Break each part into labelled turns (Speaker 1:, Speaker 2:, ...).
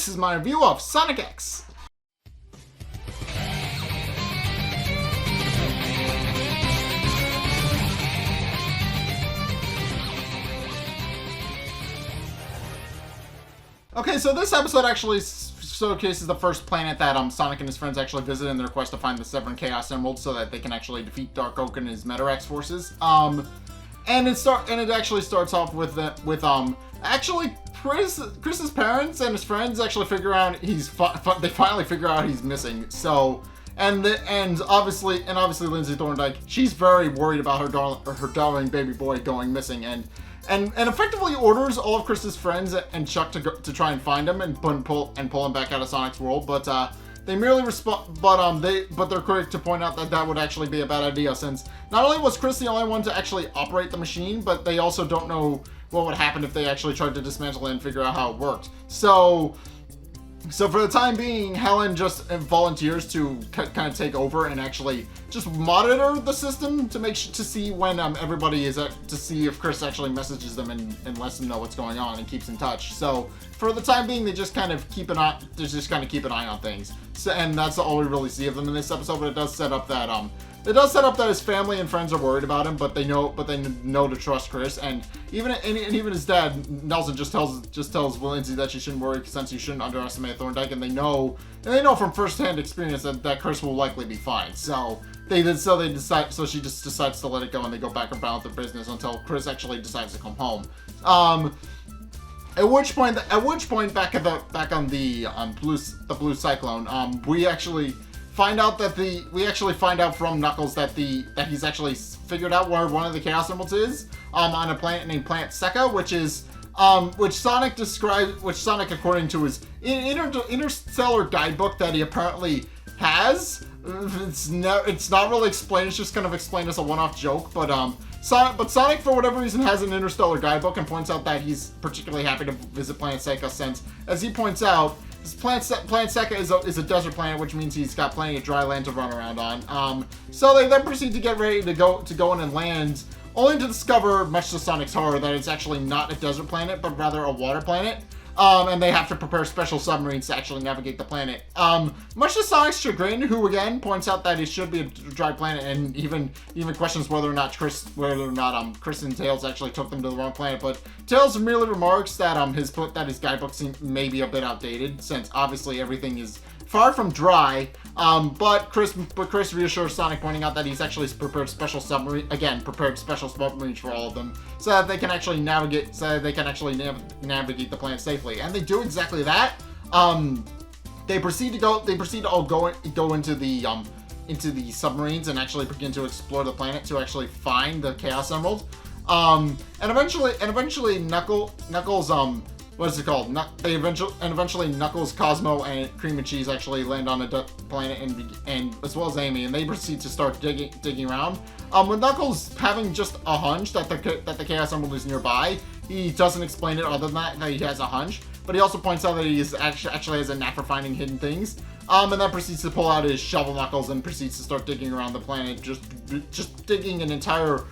Speaker 1: this is my review of Sonic X. Okay, so this episode actually showcases the first planet that Sonic and his friends actually visit in their quest to find the Seven Chaos Emeralds so that they can actually defeat Dark Oak and his Metarex forces. And it actually starts off with actually Chris's parents and his friends actually figure out they finally figure out he's missing. So and obviously Lindsay Thorndike, she's very worried about her darling baby boy going missing and effectively orders all of Chris's friends and Chuck to try and find him and pull him back out of Sonic's world, but they merely respond. But they're quick to point out that would actually be a bad idea, since not only was Chris the only one to actually operate the machine, but they also don't know what would happen if they actually tried to dismantle it and figure out how it worked. So for the time being, Helen just volunteers to kind of take over and actually just monitor the system to see when everybody is to see if Chris actually messages them and lets them know what's going on and keeps in touch. So for the time being, they just kind of keep an eye on things. So, and that's all we really see of them in this episode. But it does set up that his family and friends are worried about him, but they know to trust Chris, and even his dad Nelson just tells Lindsay that she shouldn't worry since you shouldn't underestimate Thorndike, and they know from firsthand experience that Chris will likely be fine. So she just decides to let it go, and they go back about their business until Chris actually decides to come home. At which point, back on the blue cyclone, we actually find out from Knuckles that he's actually figured out where one of the Chaos Emeralds is on a planet named Planet Secco, which Sonic, according to his interstellar guidebook that he apparently has, it's not really explained. It's just kind of explained as a one-off joke, but Sonic, for whatever reason, has an interstellar guidebook and points out that he's particularly happy to visit Planet Secco, since, as he points out, Planet Secco is a desert planet, which means he's got plenty of dry land to run around on. So they then proceed to get ready to go in and land, only to discover, much to Sonic's horror, that it's actually not a desert planet, but rather a water planet. And they have to prepare special submarines to actually navigate the planet. Much to Sonic's chagrin, who again points out that it should be a dry planet, and even questions whether or not Chris and Tails actually took them to the wrong planet. But Tails merely remarks that his guidebook seems maybe a bit outdated, since obviously everything is far from dry. But Chris reassures Sonic, pointing out that he's actually prepared special submarines for all of them, so that they can actually navigate the planet safely. And they do exactly that. They proceed to all go into the submarines and actually begin to explore the planet to actually find the Chaos Emerald. And eventually Knuckles what's it called? Eventually Knuckles, Cosmo, and Cream and Cheese actually land on a planet, and as well as Amy, and they proceed to start digging around. With Knuckles having just a hunch that the Chaos Emerald is nearby, he doesn't explain it other than that he has a hunch. But he also points out that he actually has a knack for finding hidden things. And then proceeds to pull out his shovel Knuckles and proceeds to start digging around the planet, just digging an entire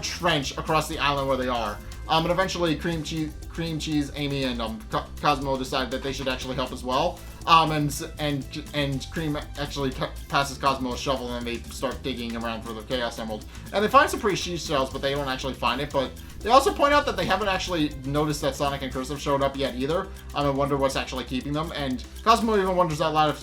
Speaker 1: trench across the island where they are. And eventually Cream Cheese, Amy, and Cosmo decide that they should actually help as well. And Cream actually passes Cosmo a shovel, and they start digging around for the Chaos Emerald. And they find some pretty huge shells, but they don't actually find it. But they also point out that they haven't actually noticed that Sonic and Chris have showed up yet either. And wonder what's actually keeping them. And Cosmo even wonders out loud if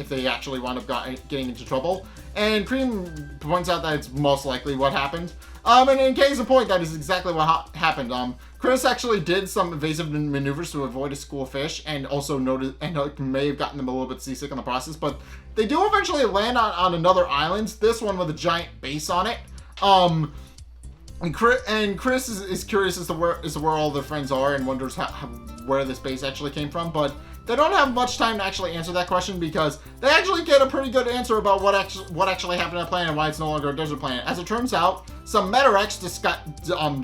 Speaker 1: they actually wind up getting into trouble. And Cream points out that it's most likely what happened. And in case of point, that is exactly what happened. Chris actually did some evasive maneuvers to avoid a school of fish, and also may have gotten them a little bit seasick in the process. But they do eventually land on another island. This one with a giant base on it. And Chris is curious as to where all their friends are, and wonders where this base actually came from. But they don't have much time to actually answer that question, because they actually get a pretty good answer about what actually happened to the planet and why it's no longer a desert planet. As it turns out, some Metarex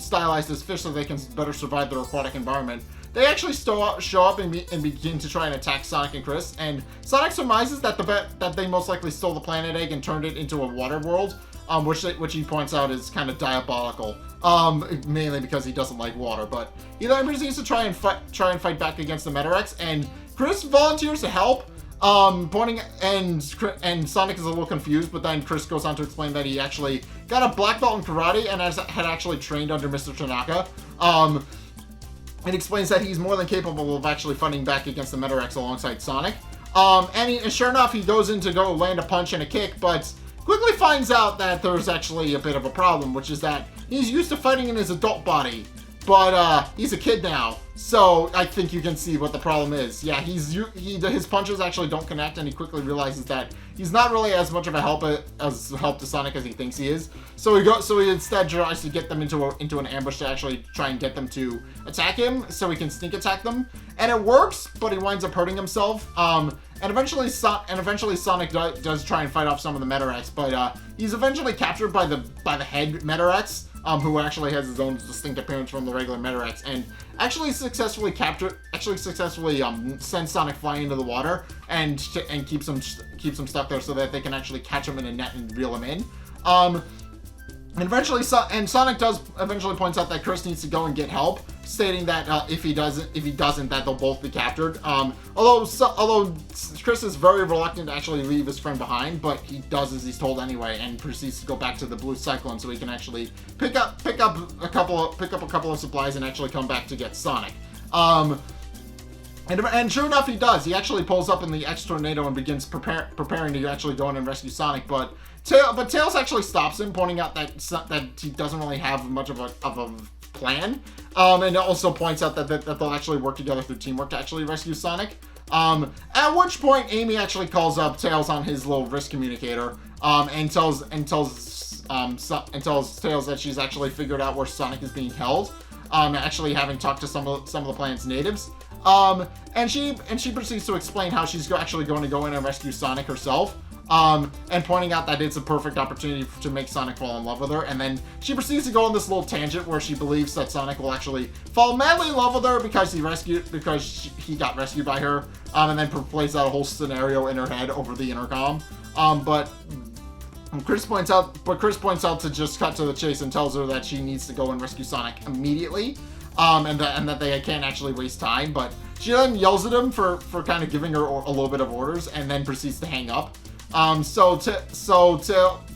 Speaker 1: stylized as fish so they can better survive their aquatic environment. They actually show up and begin to try and attack Sonic and Chris, and Sonic surmises that they most likely stole the planet egg and turned it into a water world. which he points out is kind of diabolical, mainly because he doesn't like water. But he then proceeds to try and fight back against the Metarex, and Chris volunteers to help. And Sonic is a little confused, but then Chris goes on to explain that he actually got a black belt in karate and had actually trained under Mr. Tanaka. And explains that he's more than capable of actually fighting back against the Metarex alongside Sonic. And sure enough, he goes in to go land a punch and a kick, but quickly finds out that there's actually a bit of a problem, which is that he's used to fighting in his adult body, but he's a kid now. So I think you can see what the problem is. Yeah, his punches actually don't connect, and he quickly realizes that he's not really as much of a help to Sonic as he thinks he is. So he instead tries to get them into an ambush to actually try and get them to attack him, so he can sneak attack them. And it works, but he winds up hurting himself. And eventually Sonic does try and fight off some of the Metarex, but he's eventually captured by the head Metarex, who actually has his own distinct appearance from the regular Metarex, and actually successfully sends Sonic flying into the water and keeps him stuck there so that they can actually catch him in a net and reel him in. And Sonic does eventually points out that Chris needs to go and get help, stating that if he doesn't, that they'll both be captured. Although Chris is very reluctant to actually leave his friend behind, but he does as he's told anyway, and proceeds to go back to the Blue Cyclone so he can actually pick up a couple of supplies and actually come back to get Sonic. And sure enough, he does. He actually pulls up in the X Tornado and begins preparing to actually go in and rescue Sonic, but Tails actually stops him, pointing out that he doesn't really have much of a plan, and also points out that they'll actually work together through teamwork to actually rescue Sonic. At which point, Amy actually calls up Tails on his little wrist communicator, and tells Tails that she's actually figured out where Sonic is being held, actually having talked to some of the planet's natives. And she proceeds to explain how she's actually going to go in and rescue Sonic herself, and pointing out that it's a perfect opportunity to make Sonic fall in love with her. And then she proceeds to go on this little tangent where she believes that Sonic will actually fall madly in love with her because he got rescued by her, and then plays out a whole scenario in her head over the intercom. But Chris points out to just cut to the chase and tells her that she needs to go and rescue Sonic immediately. And that they can't actually waste time, but she then yells at him for kind of giving her a little bit of orders, and then proceeds to hang up. So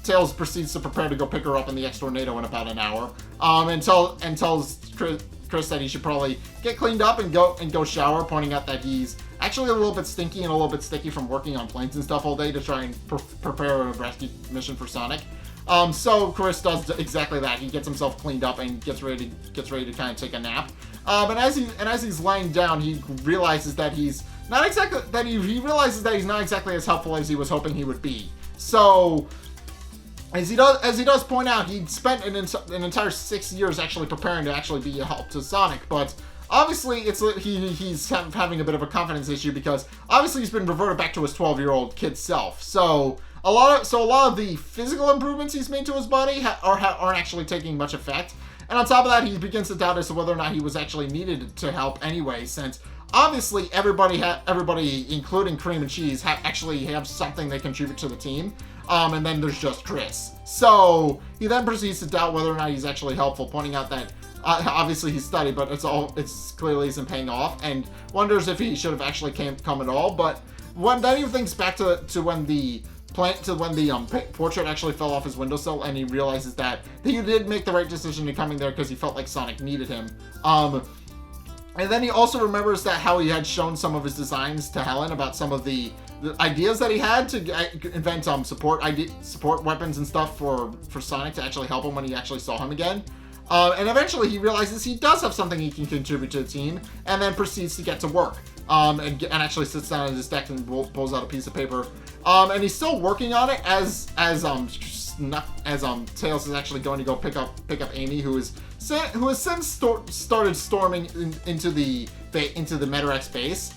Speaker 1: Tails proceeds to prepare to go pick her up in the X Tornado in about an hour, and tells Chris that he should probably get cleaned up and go shower, pointing out that he's actually a little bit stinky and a little bit sticky from working on planes and stuff all day to try and prepare a rescue mission for Sonic. So Chris does exactly that. He gets himself cleaned up and gets ready to kind of take a nap. And as he's lying down, he realizes that he's not exactly as helpful as he was hoping he would be. So as he does point out, he'd spent an entire 6 years actually preparing to actually be a help to Sonic, but obviously he's having a bit of a confidence issue because obviously he's been reverted back to his 12-year-old kid self. So a lot of the physical improvements he's made to his body aren't actually taking much effect. And on top of that, he begins to doubt as to whether or not he was actually needed to help anyway, since obviously everybody, including Cream and Cheese, actually have something they contribute to the team. And then there's just Chris. So he then proceeds to doubt whether or not he's actually helpful, pointing out that obviously he studied, but it's clearly isn't paying off, and wonders if he should have actually come at all. But then he thinks back to when the portrait actually fell off his windowsill, and he realizes that he did make the right decision in coming there because he felt like Sonic needed him. And then he also remembers that how he had shown some of his designs to Helen about some of the ideas that he had to invent support weapons and stuff for Sonic to actually help him when he actually saw him again. And eventually he realizes he does have something he can contribute to the team, and then proceeds to get to work. And actually sits down at his desk and pulls out a piece of paper. And he's still working on it as Tails is actually going to go pick up Amy, who has since started storming into the Metarex base.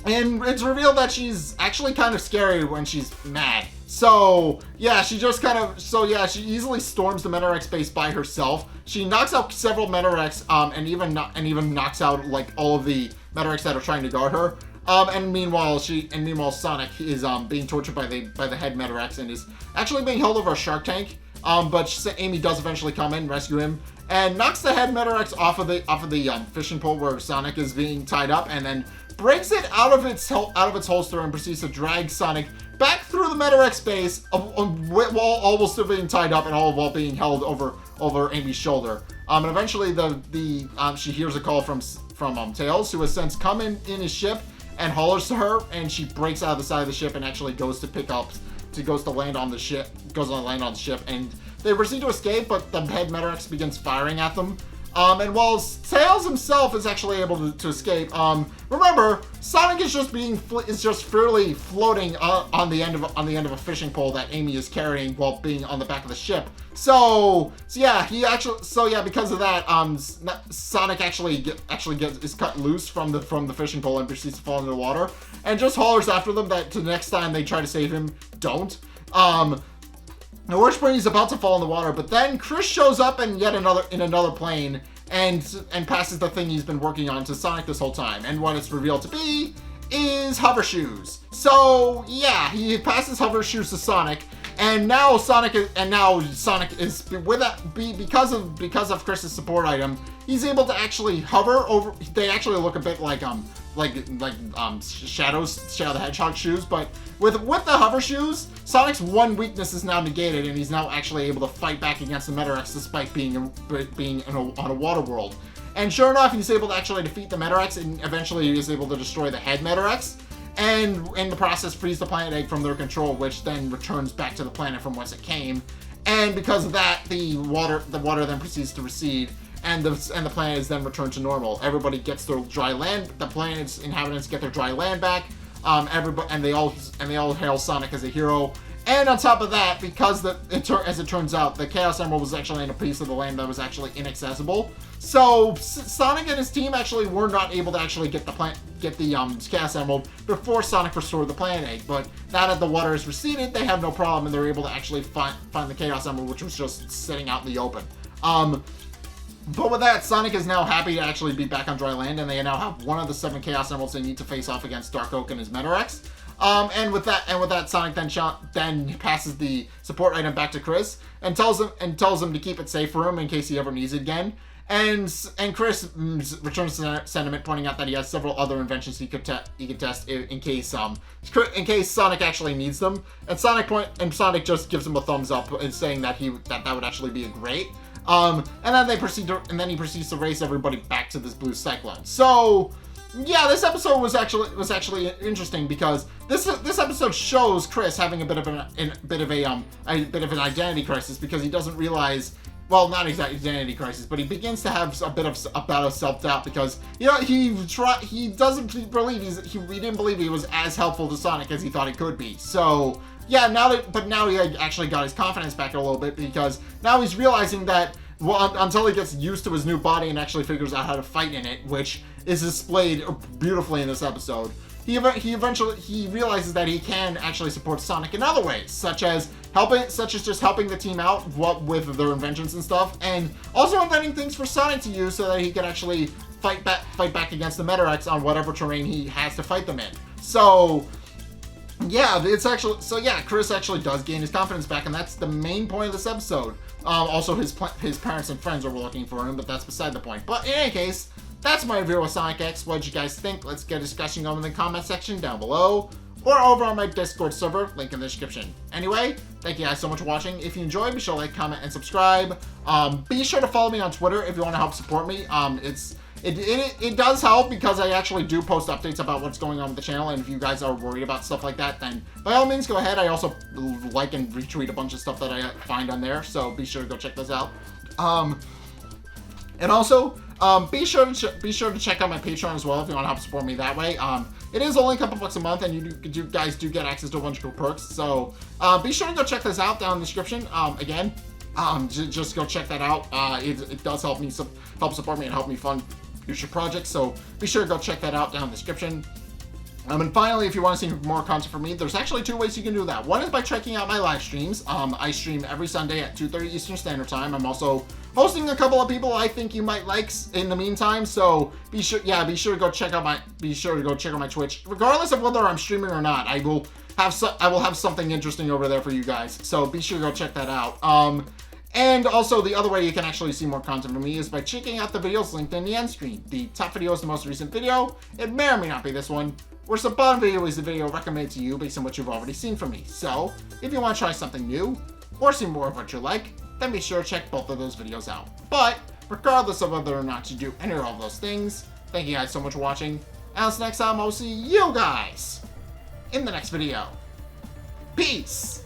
Speaker 1: And it's revealed that she's actually kind of scary when she's mad. So yeah, she easily storms the Metarex base by herself. She knocks out several Metarex, and even knocks out like all of the Metarex that are trying to guard her. And meanwhile, Sonic is being tortured by the head Metarex and is actually being held over a shark tank. But Amy does eventually come in, rescue him, and knocks the head Metarex off of the fishing pole where Sonic is being tied up, and then breaks it out of its holster and proceeds to drag Sonic back through the Metarex base, while all still being tied up and all while being held over Amy's shoulder. And eventually she hears a call from Tails, who has since come in his ship and hollers to her, and she breaks out of the side of the ship and actually goes to land on the ship, and they proceed to escape, but the head Metarex begins firing at them. And while Tails himself is actually able to escape, remember, Sonic is just fairly floating on the end of a fishing pole that Amy is carrying while being on the back of the ship. So yeah, because of that, Sonic is cut loose from the fishing pole and proceeds to fall into the water, and just hollers after them that the next time they try to save him, don't. At which point he's about to fall in the water, but then Chris shows up in another plane and passes the thing he's been working on to Sonic this whole time. And what it's revealed to be is hover shoes. So yeah, he passes hover shoes to Sonic, and now Sonic is with that because of Chris's support item. He's able to actually hover over. They actually look a bit like Shadow the Hedgehog shoes, but with the hover shoes, Sonic's one weakness is now negated, and he's now actually able to fight back against the Metarex despite being on a water world. And sure enough, he's able to actually defeat the Metarex, and eventually he is able to destroy the head Metarex, and in the process frees the planet egg from their control, which then returns back to the planet from whence it came. And because of that, the water then proceeds to recede, and the planet is then returned to normal. Everybody gets their dry land. The planet's inhabitants get their dry land back. And they all hail Sonic as a hero. And on top of that, because as it turns out, the Chaos Emerald was actually in a piece of the land that was actually inaccessible. So Sonic and his team actually were not able to actually get the Chaos Emerald before Sonic restored the planet egg. But now that the water has receded, they have no problem, and they're able to actually find the Chaos Emerald, which was just sitting out in the open. But with that, Sonic is now happy to actually be back on dry land, and they now have one of the 7 Chaos Emeralds they need to face off against Dark Oak and his Metarex. And with that, Sonic then passes the support item back to Chris and tells him to keep it safe for him in case he ever needs it again. And Chris returns to sentiment, pointing out that he has several other inventions he could test in case Sonic actually needs them. And Sonic just gives him a thumbs up and saying that that would actually be great. And then he proceeds to race everybody back to this blue cyclone. So yeah, this episode was actually interesting because this episode shows Chris having a bit of an identity crisis, because he doesn't realize, well, not exactly identity crisis, but he begins to have a bit of self-doubt, because he didn't believe he was as helpful to Sonic as he thought he could be. So yeah, now he actually got his confidence back a little bit, because now he's realizing that, well, until he gets used to his new body and actually figures out how to fight in it, which is displayed beautifully in this episode, he realizes that he can actually support Sonic in other ways, such as just helping the team out with their inventions and stuff, and also inventing things for Sonic to use so that he can actually fight back against the Metarex on whatever terrain he has to fight them in. So yeah, Chris actually does gain his confidence back, and that's the main point of this episode. Also, his parents and friends are looking for him, but that's beside the point. But in any case, that's my review of Sonic X. What did you guys think? Let's get a discussion going in the comment section down below, or over on my Discord server, link in the description. Anyway, thank you guys so much for watching. If you enjoyed, be sure to like, comment, and subscribe. Be sure to follow me on Twitter if you want to help support me. It does help, because I actually do post updates about what's going on with the channel, and if you guys are worried about stuff like that, then by all means go ahead. I also like and retweet a bunch of stuff that I find on there, so be sure to go check those out. And also, be sure to check out my Patreon as well if you want to help support me that way. It is only a couple bucks a month, and you guys do get access to a bunch of cool perks, so be sure to go check this out down in the description. Again, just go check that out. It does help support me and help me fund future projects, so be sure to go check that out down in the description. And finally, if you want to see more content from me, there's actually 2 ways you can do that. One is by checking out my live streams. I stream every Sunday at 2:30 Eastern Standard Time. I'm also hosting a couple of people I think you might like in the meantime. So be sure to go check out my Twitch. Regardless of whether I'm streaming or not, I will have something interesting over there for you guys. So be sure to go check that out. And also, the other way you can actually see more content from me is by checking out the videos linked in the end screen. The top video is the most recent video. It may or may not be this one. Whereas the bottom video is the video recommended to you based on what you've already seen from me. So, if you want to try something new, or see more of what you like, then be sure to check both of those videos out. But, regardless of whether or not you do any of those things, thank you guys so much for watching. And until next time, I'll see you guys in the next video. Peace!